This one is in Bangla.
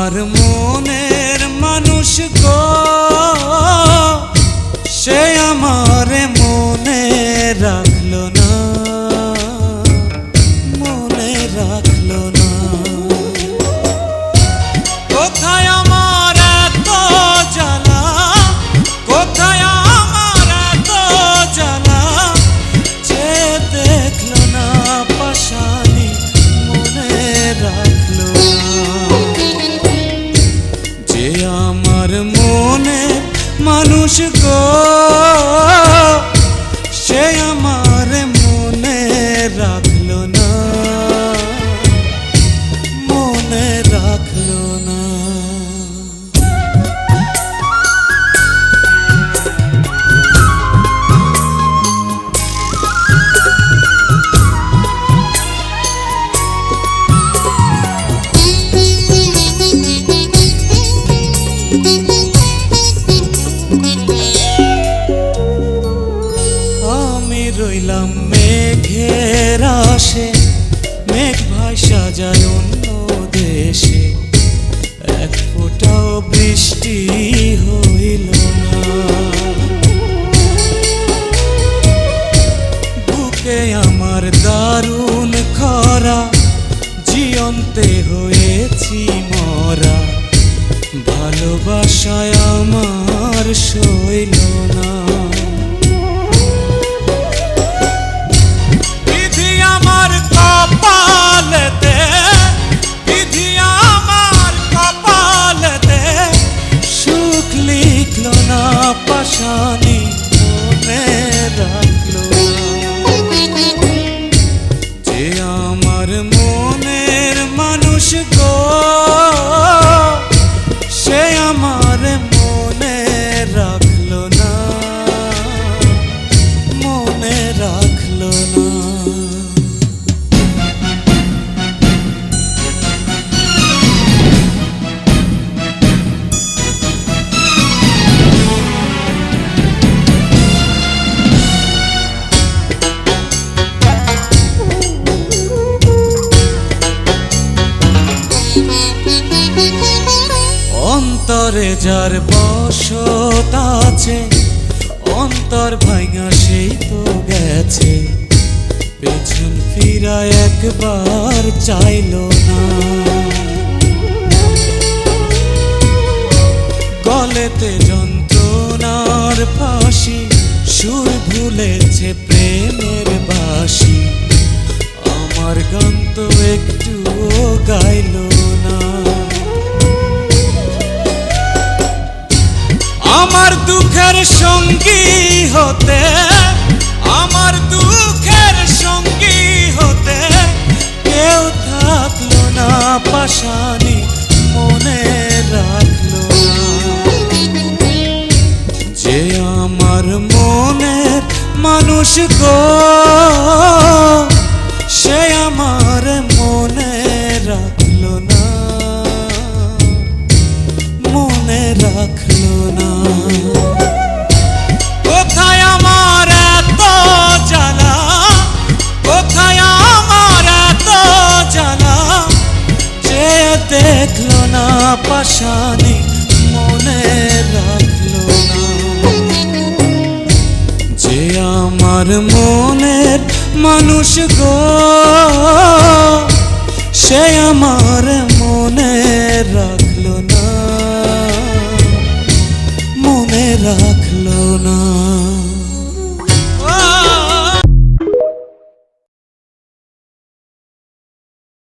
আমার মনের মানুষ গো, সে আমার মনে রাখলো না, মনে রাখলো না। কোথায় আমার এত জ্বালা, কোথায় আমার এত জ্বালা, যে দেখলো না পাশানি মনে রাখলো না। যে আমার মনে মানুষ গো, সে আমার মনে রাখলো না, মনে রাখলো না। রইলাম মেঘের আশে, মেঘ ভাষা যায় অন্য দেশে, এক ফোঁটাও বৃষ্টি হইল না। বুকে আমার দারুণ খরা, জিয়ন্তে হয়েছি মরা, ভালোবাসায় আমার সইল না। পাশানি মনে রাখলো না। যে আমার মনের মানুষ গো, সে আমার মনে রাখলো না, মনে রাখলো না। অন্তরে যার বসত আছে, অন্তর ভাঙা সেই তো গেছে, পেছন ফিরা একবার চাইলো না। গলেতে যন্ত্রণার ফাঁসি, সুর ভুলেছে প্রেমের বাঁশি, আমার গান তো একটুও গাইলো না। আমার দুঃখের সঙ্গী হতে, আমার দুঃখের সঙ্গী হতে, কেউ থাকলো না পাশানি মনে রাখলো না। যে আমার মনের মানুষ গো, সে আমার মনে রাখলো না, মনে রাখলো না। কোথায় আমার এত জ্বালা, কোথায় আমার এত জ্বালা, যে দেখলো না পাশানি মনে রাখলো না। যে আমার মনের মানুষ গো, সে আমার মনে রাখলো না, মনে রাখ।